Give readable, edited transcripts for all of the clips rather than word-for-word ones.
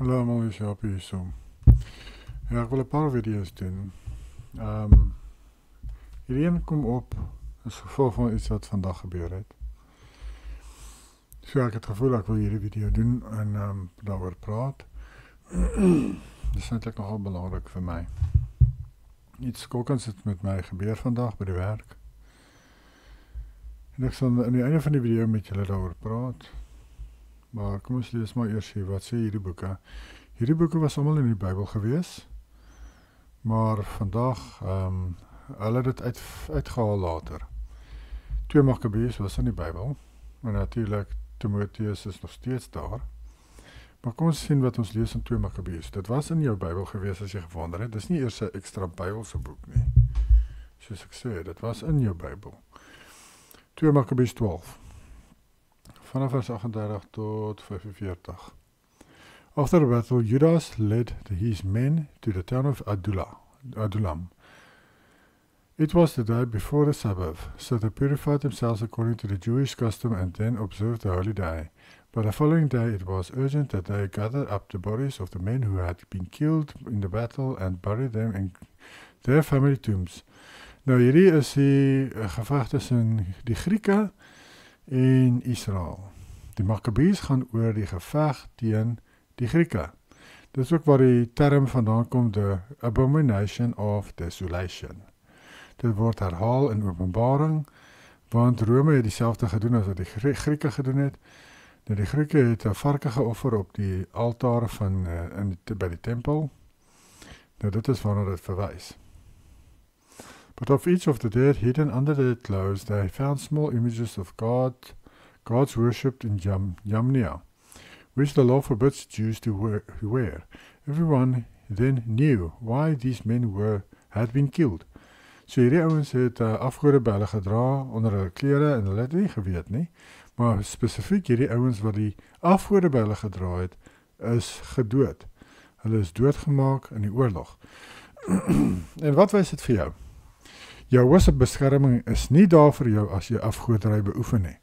Hallo allemaal, is Jaap hier so. Ja, ek wil 'n paar video's doen. Hierdie een kom op as gevolg van iets wat vandag gebeur het. So ek het gevoel ek wil hierdie video doen en daaroor praat. Dit is eintlik nogal belangrik vir my. Iets skokkends het met my gebeur vandag by die werk. En ek sal aan die einde van die video met julle daaroor praat. Maar kom ons lees maar eers hier, wat sê hierdie boeke? Hierdie boeke was allemaal in die Bybel gewees, maar vandag, hulle het dit uitgehaal later. 2 Makabees was in die Bybel, en natuurlijk Timotheus is nog steeds daar. Maar kom ons sien wat ons lees in 2 Makabees. Dit was in jou Bybel gewees as jy gewonder het. Dit is nie eers 'n extra Bybelse boek nie. Soos ek sê, dit was in jou Bybel. 2 Makabees 12. Vanaf vers 38 tot 45. After the battle, Judas led his men to the town of Adullam. It was the day before the Sabbath, so they purified themselves according to the Jewish custom and then observed the holy day. But the following day it was urgent that they gather up the bodies of the men who had been killed in the battle and bury them in their family tombs. Nou hierdie is die geveg tussen die Grieke en Israel. Die Makabees gaan oor die geveg teen die Grieke. Dit is ook waar die term vandaan kom, the abomination of desolation. Dit word herhaal in Openbaring, want Rome het dieselfde gedoen as wat die Grieke gedoen het. Nou die Grieke het 'n varke geoffer op die altaar van by die tempel. Nou dit is waarna dit verwys. But of each of the dead hidden under their clothes, they found small images of gods worshipped in Yamnia, which the law forbids Jews to wear. Everyone then knew why these men had been killed. So hierdie ouens het afgode by hulle gedra onder hulle klere en hulle het nie geweet nie, maar spesifiek hierdie ouens wat die afgode by hulle gedra het, is gedood. Hulle is doodgemaak in die oorlog. En wat wys dit vir jou? Jou se beskerming is nie daar vir jou as jy afgoderry beoefen nie.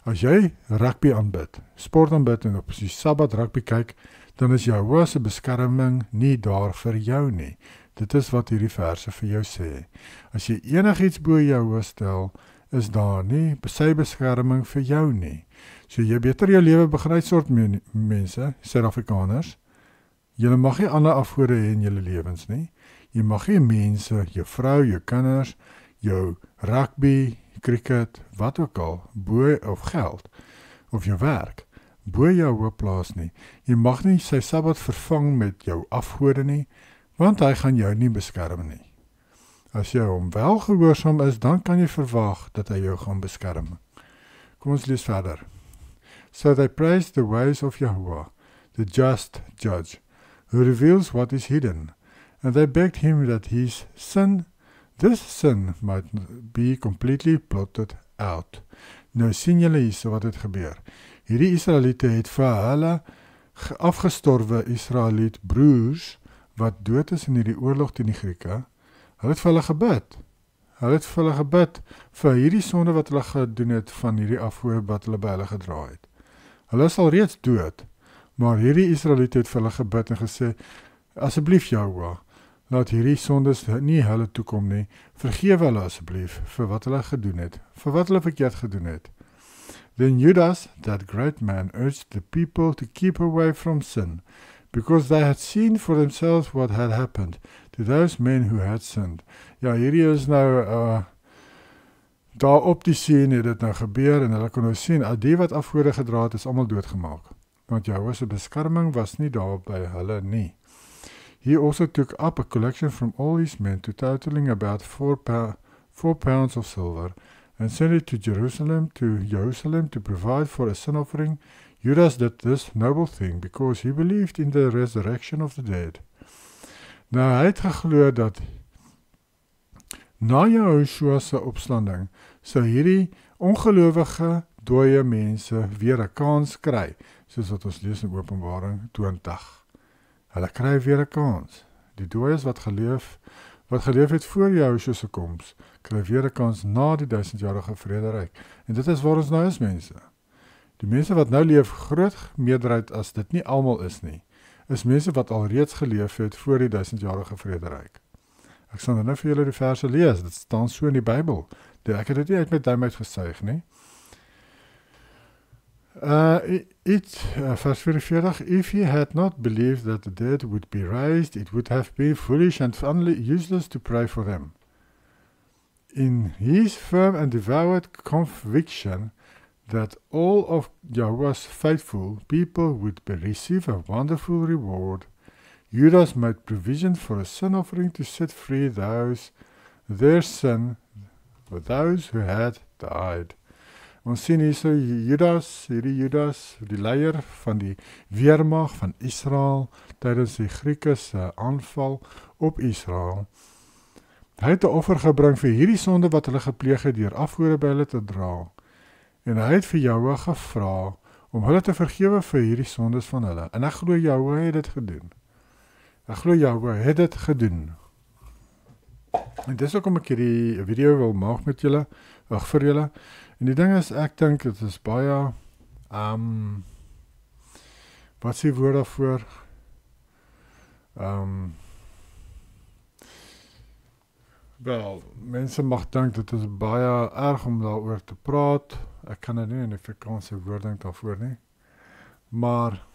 As jy rugby aanbid, sport aanbid en op die Sabbat rugby kyk, dan is jou se beskerming nie daar vir jou nie. Dit is wat hierdie verse vir jou sê. As jy enigiets bo jou stel, is daar nie sy beskerming vir jou nie. So jy beter jou lewe begin uitsort mense, Suid-Afrikaners. Julle mag nie ander afgode hê in julle lewens nie. Jy mag nie mense, jou vrou, jou kinders, jou rugby, cricket, wat ook al, bo of geld, of jou werk, bo jou plaas nie. Jy mag nie sy Sabbat vervang met jou afgode nie, want hy gaan jou nie beskerm nie. As jy hom wel gehoorsaam is, dan kan jy verwag dat hy jou gaan beskerm. Kom ons lees verder. So they praised the ways of Yahuwah, the just judge, who reveals what is hidden, and they begged him that this sin might be completely blotted out. Nou sien julle hier wat het gebeur. Hierdie Israeliete het vir hulle afgestorwe Israeliet broers, wat dood is in hierdie oorlog teen die Grieke, hulle het vir hulle gebid. Hulle het vir hulle gebid vir hierdie sonde wat hulle gedoen het van hierdie afgode wat hulle by hulle gedra het. Hulle is al reeds dood, maar hierdie Israeliete het vir hulle gebid en gesê, asseblief Yahweh, laat hierdie sondes nie hulle toekom nie, vergewe hulle asseblief vir wat hulle gedoen het, vir wat hulle verkeerd gedoen het. Then Judas, that great man, urged the people to keep away from sin, because they had seen for themselves what had happened to those men who had sinned. Ja, hierdie is nou, daar op die sien het dit nou gebeur, en hulle kon nou sien, die wat afgode gedra het, is allemaal doodgemaak, want jou se beskerming was nie daar by hulle nie. He also took up a collection from all his men to totaling about 4 pounds of silver, and sent it to Jerusalem to provide for a sin offering. Judas did this noble thing because he believed in the resurrection of the dead. Nou, hy het geglo dat na Jehoshua se opstanding sou hierdie ongelowige dooie mense weer 'n kans kry, soos wat ons lees in Openbaring 20. Hulle kry weer 'n kans. Die dooies wat geleef het voor Jehoshua se koms, kry weer 'n kans na die 1000-jarige vrederyk. En dit is waar ons nou is, mense. Die mense wat nou leef, groot meerderheid as dit nie almal is nie, is mense wat alreeds geleef het voor die 1000-jarige vrederyk. Ek sal nou vir julle die verse lees, dit staan so in die Bybel. Ek het dit nie uit my duim uitgesuig nie. Vers 44, if he had not believed that the dead would be raised, it would have been foolish and useless to pray for them. In his firm and devout conviction that all of Yahweh's faithful people would receive a wonderful reward, Judas made provision for a sin offering to set free their sin, those who had died. Ons sien hier so hierdie Judas, die leier van die weermag van Israel, tydens die Griekse aanval op Israel. Hy het 'n offer gebring vir hierdie sonde wat hulle gepleeg het deur afgode by hulle te dra. En hy het vir Jahwe gevra om hulle te vergewe vir hierdie sondes van hulle. En ek glo Jahwe het dit gedoen. En dis ook om ek hierdie video wil maak met julle, vir julle. En die ding is, ek dink dit is baie, wat is die woord daarvoor? Wel, mense mag dink dit is baie erg om daaroor te praat. Ek kan dit nie in die Afrikaanse woording daarvoor nie. Maar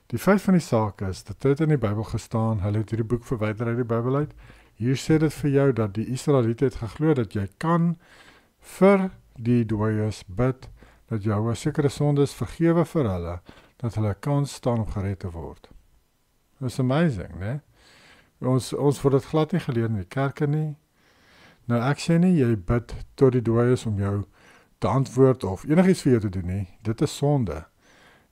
die feit van die saak is, dat dit in die Bybel gestaan, hulle het hierdie boek verwyder uit die Bybel uit. Hier sê dit vir jou dat die Israeliete het geglo dat jy kan vir die dooies bid, dat jou sekere sondes vergewe vir hulle, dat hulle kan staan om gered te word. It's amazing, né? Ons word dit glad nie geleer in die kerke nie. Nou ek sê nie, jy bid tot die dooies om jou te antwoord of enigiets vir jou te doen nie. Dit is sonde.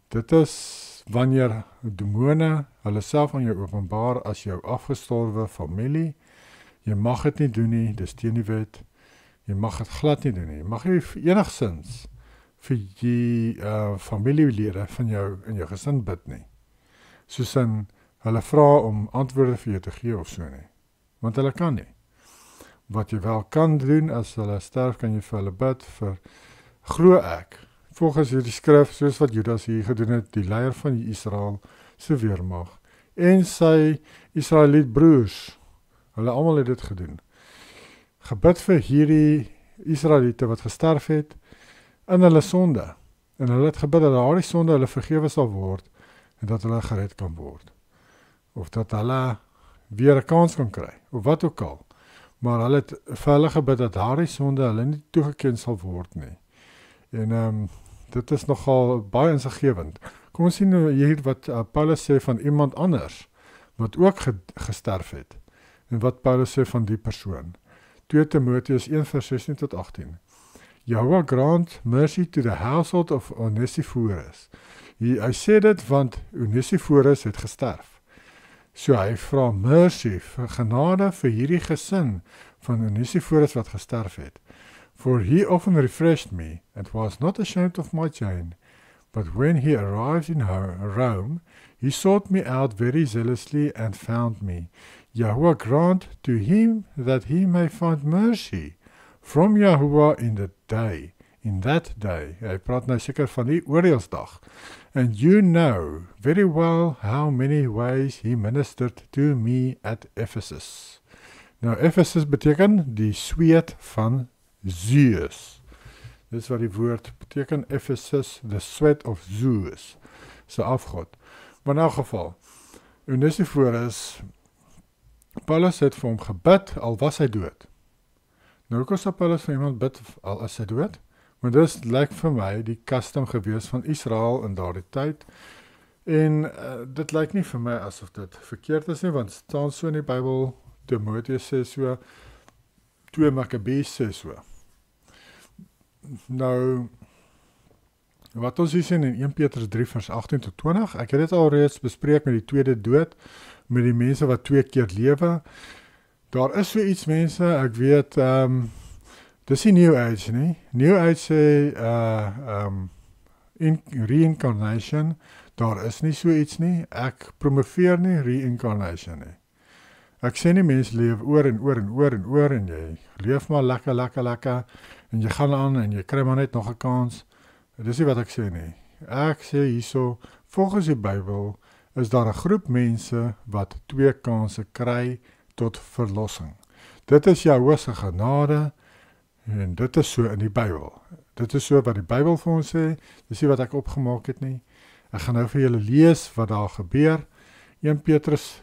Dit is wanneer demone hulle self aan jou openbaar as jou afgestorwe familie. Jy mag dit nie doen nie, dis teen die wet. Jy mag het glad nie doen nie. Jy mag nie enigszins vir die familielede van jou in jou gesin bid nie. Soos in hulle vra om antwoorde vir jou te gee of so nie. Want hulle kan nie. Wat jy wel kan doen, as hulle sterf, kan jy vir hulle bid, glo ek, volgens hierdie skrif, soos wat Judas hier gedoen het, die leier van die Israel, sy weermag, en sy Israeliet broers, hulle almal het dit gedoen. Gebid vir hierdie Israeliete wat gesterf het, in hulle sonde, en hulle het gebid dat daardie sonde hulle vergewe sal word, en dat hulle gered kan word. Of dat hulle weer 'n kans kan kry, of wat ook al. Maar hulle het vir hulle gebid dat daardie sonde hulle nie toegeken sal word nie. En dit is nogal baie insiggewend. Kom ons sien nou hier wat Paulus sê van iemand anders, wat ook gesterf het, en wat Paulus sê van die persoon. 2 Timotheus 1 vers 16 tot 18. Yahweh grant mercy to the household of Onesiphorus. Hy sê dit want Onesiphorus het gesterf. So hy vra mercy, vir genade vir hierdie gesin van Onesiphorus wat gesterf het. For he often refreshed me, and was not ashamed of my chain. But when he arrived in Rome, he sought me out very zealously and found me. Yahweh grant to him that he may find mercy from Yahweh in that day. Hy praat nou seker van die oordeelsdag. And you know very well how many ways he ministered to me at Ephesus. Nou, Ephesus beteken die sweet van Zeus. Dis wat die woord beteken, Ephesus, the sweat of Zeus, sy afgod. Maar in elk geval, Onesiphorus, Paulus het vir hom gebid, al was hy dood. Nou, hoe kan Paulus vir iemand bid, al is hy dood? Maar dis lyk vir my die custom gewees van Israel in daardie tyd. En dit lyk nie vir my asof dit verkeerd is nie, want het staan so in die Bybel, Timotheus sê so, 2 Makkabees sê so. Nou, wat ons hier sien in 1 Petrus 3 vers 18 tot 20, ek het dit al reeds bespreek met die tweede dood, met die mense wat 2 keer lewe. Daar is so iets mense, ek weet, dis nie New Age nie. New Age sê reincarnation, daar is nie so iets nie. Ek promoveer nie reincarnation nie. Ek sê nie mens leef oor en oor en oor en oor en jy leef maar lekker en jy gaan aan en jy kry maar net nog 'n kans. Dis nie wat ek sê nie. Ek sê hierso, volgens die Bybel is daar 'n groep mense wat 2 kansse kry tot verlossing. Dit is Jahwe se genade en dit is so in die Bybel. Dit is so wat die Bybel vir ons sê, dis nie wat ek opgemaak het nie. Ek gaan nou vir julle lees wat daar gebeur. Petrus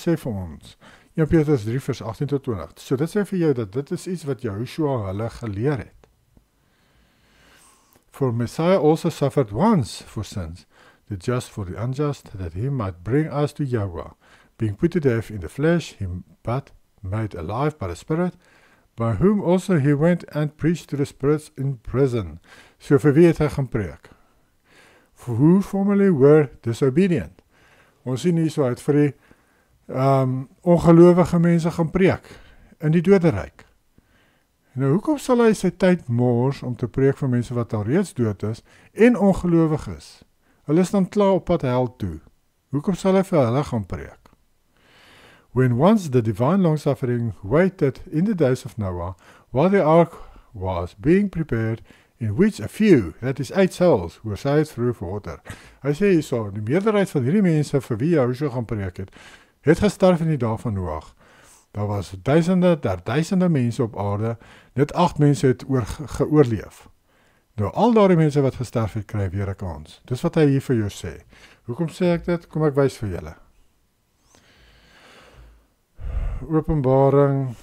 sê vir ons, 1 Petrus 3 vers 18 tot 20. So dit sê vir jou dat dit is iets wat Joshua hulle geleer het. For Messiah also suffered once for sins, the just for the unjust, that he might bring us to Yahweh, being put to death in the flesh, but made alive by the Spirit, by whom also he went and preached to the spirits in prison. So vir wie het hy gaan preek? For who formerly were disobedient. Ons sien hier so uit vir die ongelowige mense gaan preek in die doderyk. Nou, hoekom sal hy sy tyd mors om te preek vir mense wat al reeds dood is en ongelowig is? Hulle is dan klaar op pad hel toe. Hoekom sal hy vir hulle gaan preek? When once the divine long-suffering waited in the days of Noah, while the ark was being prepared, in which a few, that is 8 souls, were saved through water. Hy sê hierso, die meerderheid van hierdie mense vir wie Joshua gaan preek het gesterf in die dag van Noag. Daar was duisende mense op aarde, net 8 mense het geoorleef. Nou, al daardie mense wat gesterf het, kry weer 'n kans. Dis wat hy hier vir jou sê. Hoekom sê ek dit? Kom ek wys vir julle. Openbaring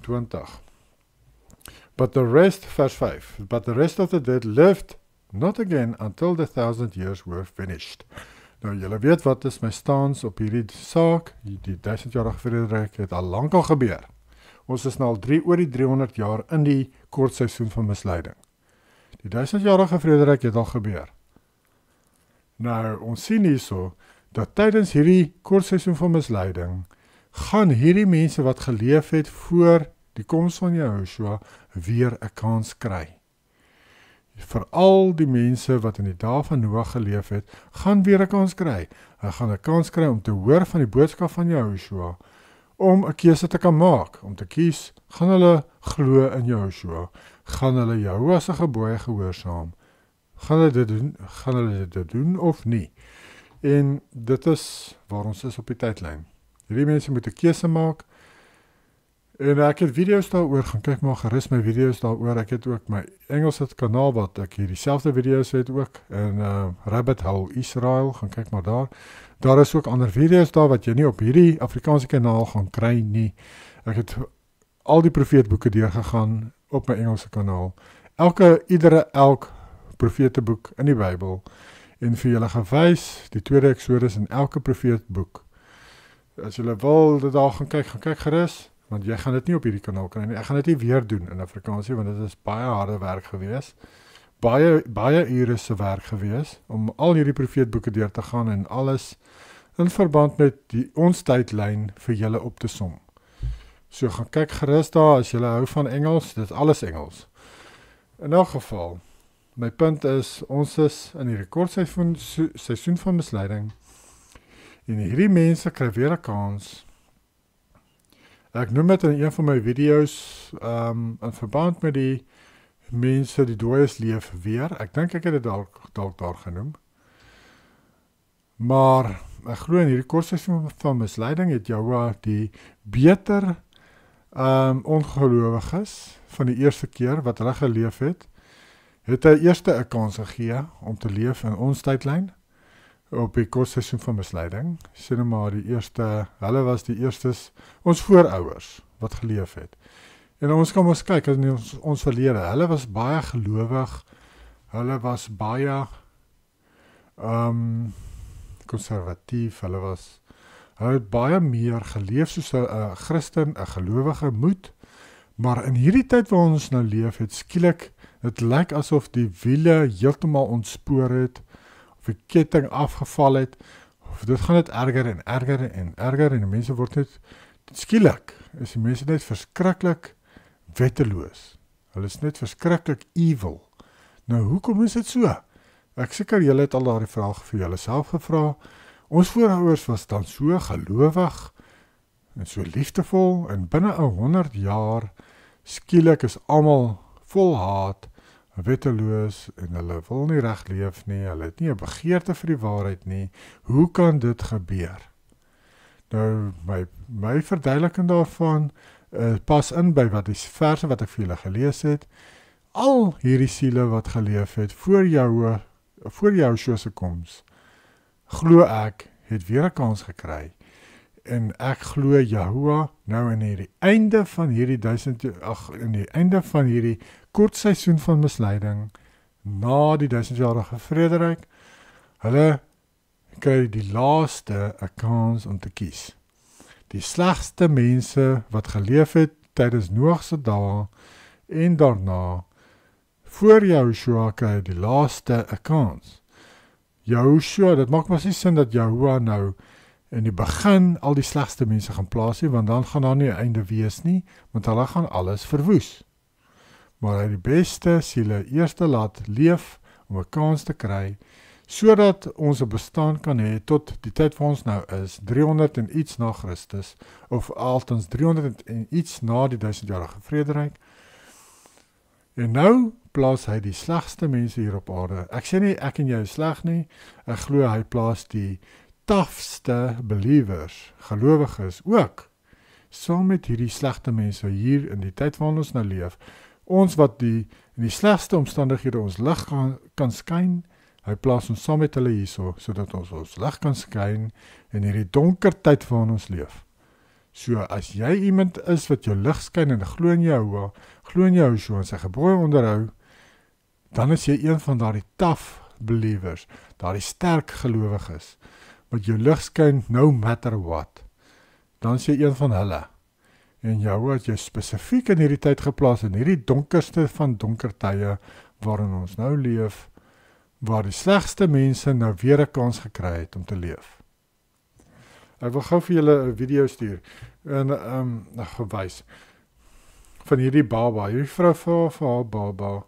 20. But the rest, verse 5, but the rest of the dead lived not again until the 1000 years were finished. Nou, julle weet wat is my stans op hierdie saak, die 1000-jarige vrederyk het al lang al gebeur. Ons is nou al oor die 300 jaar in die kort seisoen van misleiding. Die 1000-jarige vrederyk het al gebeur. Nou, ons sien hierso, dat tydens hierdie kort seisoen van misleiding, gaan hierdie mense wat geleef het voor die koms van Joshua weer 'n kans kry. Veral die mense wat in die dae van Noag geleef het, gaan weer 'n kans kry. Hulle gaan 'n kans kry om te hoor van die boodskap van Joshua, om 'n keuse te kan maak, om te kies, gaan hulle glo in Joshua, gaan hulle Jahwe se gebooie gehoorsaam, gaan hulle dit doen of nie. En dit is waar ons is op die tydlyn. Hierdie mense moet 'n keuse maak, en ek het video's daaroor, gaan kyk maar gerus my video's daaroor, ek het ook my Engelse kanaal wat ek hier dieselfde video's het ook, en Rabbit Hole Israel, gaan kyk maar daar. Daar is ook ander video's daar wat jy nie op hierdie Afrikaanse kanaal gaan kry nie. Ek het al die profeetboeke deurgegaan op my Engelse kanaal. Elk profeeteboek in die Bybel, en vir julle gewys, die tweede Exodus in elke profeetboek. As julle wil dit daar gaan kyk gerus, want jy gaan dit nie op hierdie kanaal kry nie. Ek gaan dit nie weer doen in Afrikaansie, want dit is baie harde werk gewees. Baie ure se werk gewees, om al hierdie profeetboeke deur te gaan, en alles in verband met ons tydlyn vir julle op te som. So gaan kyk gerus daar, as julle hou van Engels, dit is alles Engels. In elk geval, my punt is, ons is in die rekordseisoen van misleiding, en hierdie mense kry weer 'n kans. Ek noem dit in een van my video's, in verband met die mense, die dooies leef weer. Ek dink ek het dit dalk daar genoem. Maar ek glo in hierdie kortseisoen van misleiding het Jahwe die beter ongelowiges van die eerste keer wat hulle geleef het hy eerste 'n kans gegee om te leef in ons tydlyn op die kortseisoen van misleiding. Sê nou maar hulle was die eerstes, ons voorouers wat geleef het. En ons kan ons kyk in ons verlede. Hulle was baie gelowig, hulle was baie konservatief, hulle het baie meer geleef soos 'n Christen, 'n gelowige moet, maar in hierdie tyd waar ons nou leef het, skielik, dit lyk asof die wiele heeltemal ontspoor het, of die ketting afgeval het, of dit gaan net erger en erger en erger, en die mense word net, skielik, is die mense net verskriklik wetteloos. Hulle is net verskriklik evil. Nou, hoekom is dit so? Ek seker julle het al daardie vraag vir julle self gevra. Ons voorouers was dan so gelowig, en so liefdevol, en binne 100 jaar, skielik is almal vol haat, wetteloos en hulle wil nie reg leef nie, hulle het nie 'n begeerte vir die waarheid nie. Hoe kan dit gebeur? Nou, my verduideliking daarvan pas in by wat die verse wat ek vir julle gelees het. Al hierdie siele wat geleef het voor Joshua se koms, glo ek, het weer 'n kans gekry. En ek glo Jahoua nou in die einde van hierdie kort seisoen van misleiding, na die 1000-jarige vrederyk, hulle kry die laaste 'n kans om te kies. Die slegste mense wat geleef het tydens Noag se dae en daarna, voor Joshua kry die laaste 'n kans. Joshua, dit maak maar nie sin dat Jahoua nou in die begin al die slegste mense gaan plaas nie, want dan gaan daar nie 'n einde wees nie, want hulle gaan alles verwoes. Maar hy die beste siele eers laat leef om 'n kans te kry, sodat ons 'n bestaan kan hê tot die tyd waar ons nou is, 300 en iets na Christus, of althans 300 en iets na die 1000-jarige vrederyk. En nou plaas hy die slegste mense hier op aarde. Ek sê nie ek en jy is sleg nie, ek glo hy plaas die tafste believers, gelowiges ook, saam met hierdie slegte mense hier in die tyd waarin ons nou leef. Ons wat in die slegste omstandighede ons lig kan skyn, hy plaas ons saam met hulle hierso, sodat ons lig kan skyn in hierdie donker tyd waarin ons leef. So as jy iemand is wat jou lig skyn en glo in Jahoua, glo in Joshua en sy gebooie onderhou, dan is jy een van daardie tough believers, daardie sterk gelowiges, wat jou lig skyn no matter what. Dan is jy een van hulle. En Jahoua het jou spesifiek in hierdie tyd geplaas, in hierdie donkerste van donker tye, waarin ons nou leef, waar die slegste mense nou weer 'n kans gekry het om te leef. Ek wil gou vir julle 'n video stuur, en gewys, van hierdie baba, hierdie vrou vir haar baba,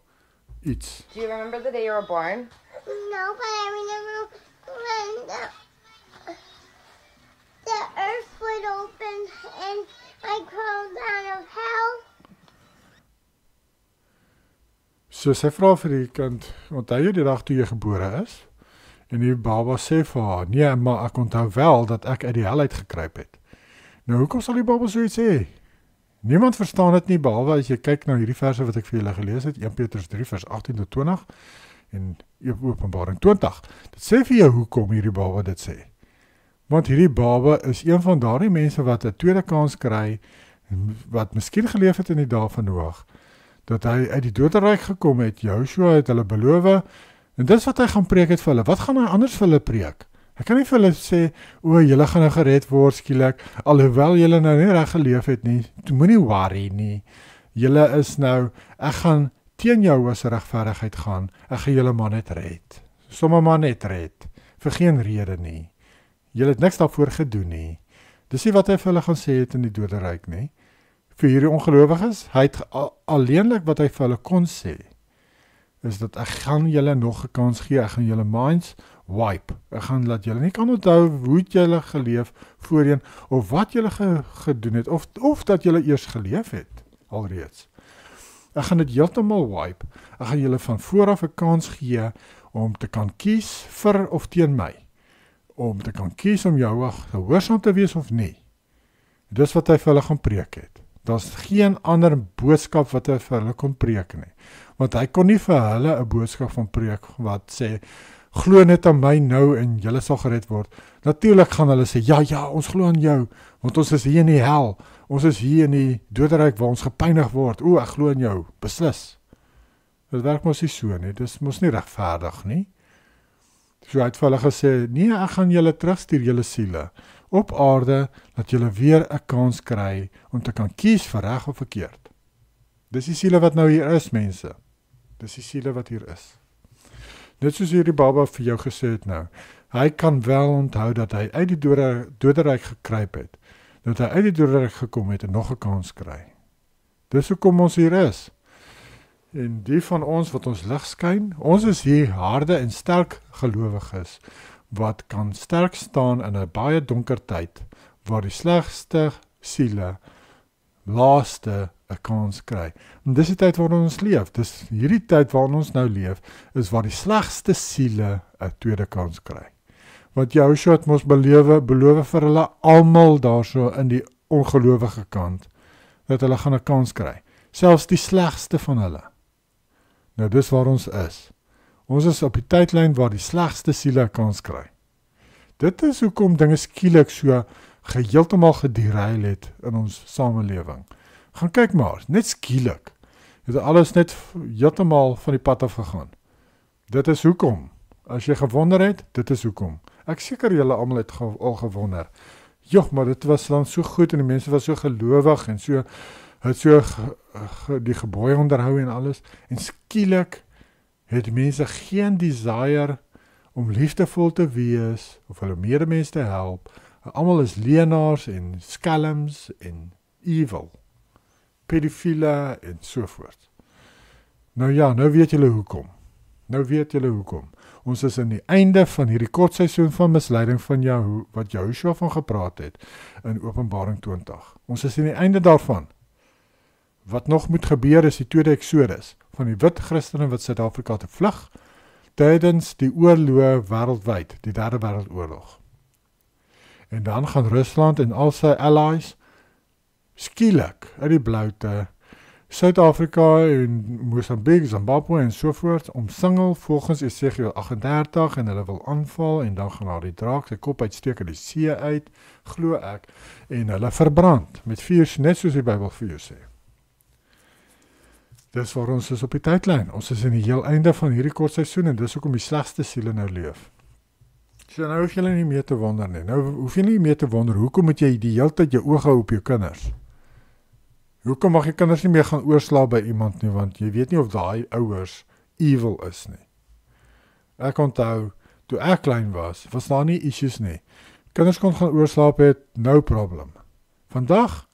iets. Do you remember the day you were born? No, but I remember when the earth would open and I crawled out of hell. So sy vra vir die kind, onthou jy die dag toe jy gebore is? En die baba sê vir haar, nee, maar ek onthou wel dat ek uit die hel uit gekruip het. Nou, hoekom sal die baba so iets sê? Niemand verstaan dit nie, behalwe as jy kyk na hierdie verse wat ek vir julle gelees het, 1 Petrus 3 vers 18 tot 20, en Openbaring 20. Dit sê vir jou hoekom hierdie baba dit sê. Want hierdie baba is een van daardie mense wat 'n tweede kans kry, wat miskien geleef het in die dae van Noag, dat hy uit die doderyk gekom het. Joshua het hulle beloof, en dis wat hy gaan preek het vir hulle. Wat gaan hy anders vir hulle preek? Hy kan nie vir hulle sê, julle gaan nou gered word skielik, alhoewel julle nou nie reg geleef het nie, moenie worry nie. Julle is nou, ek gaan teen jou as regverdigheid gaan, ek gaan julle maar net red. Sommige maar net red, vir geen rede nie. Julle het niks daarvoor gedoen nie. Dis nie wat hy vir hulle gaan sê het in die doderyk nie. Vir hierdie ongelowiges, hy het alleenlik wat hy vir hulle kon sê, is dat ek gaan julle nog 'n kans gee, ek gaan julle minds wipe, ek gaan laat julle nie kan onthou hoe het julle geleef voorheen, of wat julle gedoen het, of dat julle eers geleef het, alreeds. Ek gaan dit heeltemal wipe, ek gaan julle van vooraf 'n kans gee, om te kan kies vir of teen my, om te kan kies om jou gehoorsaam te wees of nie. Dis wat hy vir hulle gaan preek het. Daar's geen ander boodskap wat hy vir hulle kon preek nie. Want hy kon nie vir hulle 'n boodskap van preek wat sê, glo net aan my nou en julle sal gered word. Natuurlik gaan hulle sê, ja, ons glo aan jou, want ons is hier in die hel, ons is hier in die doderyk waar ons gepynig word, ek glo aan jou, beslis. Dit werk mos nie so nie, dis mos nie regverdig nie. So hy het vir hulle gesê, nee, ek gaan julle terugstuur, julle siele, op aarde, dat julle weer 'n kans kry, om te kan kies vir reg of verkeerd. Dis die siele wat nou hier is, mense. Dis die siele wat hier is. Net soos hierdie baba vir jou gesê het nou, hy kan wel onthou dat hy uit die doderyk gekruip het, dat hy uit die doderyk gekom het en nog 'n kans kry. Dis hoekom ons hier is. En die van ons wat ons lig skyn, ons is hier harde en sterk gelowiges, wat kan sterk staan in 'n baie donker tyd, waar die slegste siele laaste 'n kans kry. En dis die tyd waarin ons leef. Dis hierdie tyd waarin ons nou leef, is waar die slegste siele 'n tweede kans kry. Wat Joshua het mos beloof vir hulle almal daarso in die ongelowige kant, dat hulle gaan 'n kans kry. Selfs die slegste van hulle. Nou dis waar ons is. Ons is op die tydlyn waar die slegste siele 'n kans kry. Dit is hoekom dinge skielik so heeltemal gederail het in ons samelewing. Gaan kyk maar, net skielik. Het alles net heeltemal van die pad af gegaan. Dit is hoekom. As jy gewonder het, dit is hoekom. Ek seker julle almal het al gewonder. Joh, maar dit was dan so goed en die mense was so gelowig en het die gebooie onderhou en alles. En skielik het mense geen desire om liefdevol te wees of hulle medemens te help. Almal is leenaars en skelms en evil. Pedofiele en sovoort. Nou ja, nou weet julle hoekom. Ons is in die einde van hierdie kortseisoen van misleiding van wat Joshua van gepraat het in Openbaring 20. Ons is in die einde daarvan. Wat nog moet gebeur is die tweede Exodus van die wit Christene wat Suid-Afrika te vlug tydens die oorloë wêreldwyd, die derde wêreldoorlog. En dan gaan Rusland en al sy allies skielik uit die bloute Suid-Afrika en Mosambik, Zimbabwe en sovoort omsingel volgens Esegiel 38 en hulle wil aanval en dan gaan die draak sy kop uitsteek in die see uit, glo ek, en hulle verbrand met vuur, net soos die Bybel vir jou sê. Dis waar ons is op die tydlyn. Ons is in die heel einde van hierdie kortseisoen en dis hoekom die slegste siele nou leef. So nou hoef jy nie meer te wonder nie. Nou hoef jy nie meer te wonder, hoekom moet jy die hele tyd jou oog hou op jou kinders? Hoekom mag jy kinders nie meer gaan oorslaap by iemand nie, want jy weet nie of daai ouers evil is nie. Ek onthou, toe ek klein was daar nie issues nie. Kinders kon gaan oorslaap het, no problem. Vandag,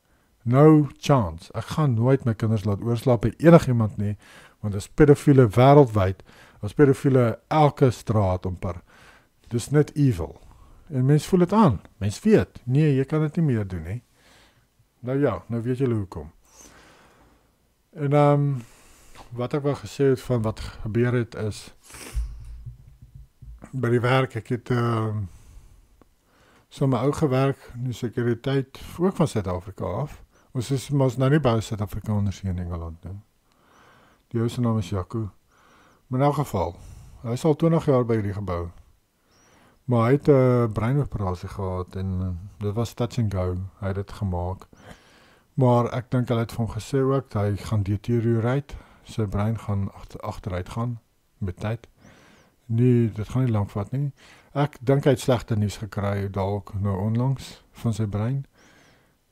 no chance. Ek gaan nooit my kinders laat oorslaap by enigiemand nie, want as pedofiele wêreldwyd, as pedofiele elke straat omper. Dis net evil. En mens voel dit aan. Mens weet, nee, jy kan dit nie meer doen nie. Nou ja, nou weet julle hoekom. En wat ek wel gesê het van wat gebeur het is, by die werk, ek het so my ou gewerk, in die sekuriteit, ook van Suid-Afrika af. Ons is nou nie by Suid-Afrikaners hier in Engeland nie. Die ou se naam is Jaco. Maar in elk geval, hy is al 20 jaar by hierdie gebou. Maar hy het 'n breinoperasie gehad en dit was touch and go. Hy het dit gemaak. Maar ek dink hulle het vir hom gesê ook, hy gaan deteriorate. Sy brein gaan agteruit gaan met tyd. Nee, dit gaan nie lank vat nie. Ek dink hy het slegte nuus gekry dalk nou onlangs van sy brein.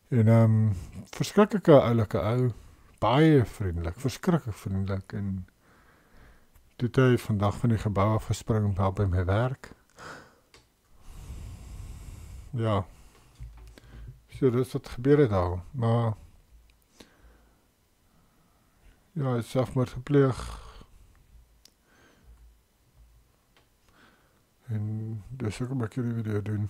En verskriklike oulike ou, baie vriendelik, verskriklik vriendelik en toe het hy vandag van die gebou af gespring om daar by my werk. Ja, so dis wat gebeur het al, maar ja, hy het selfmoord gepleeg en dis ook 'n bietjie die video doen.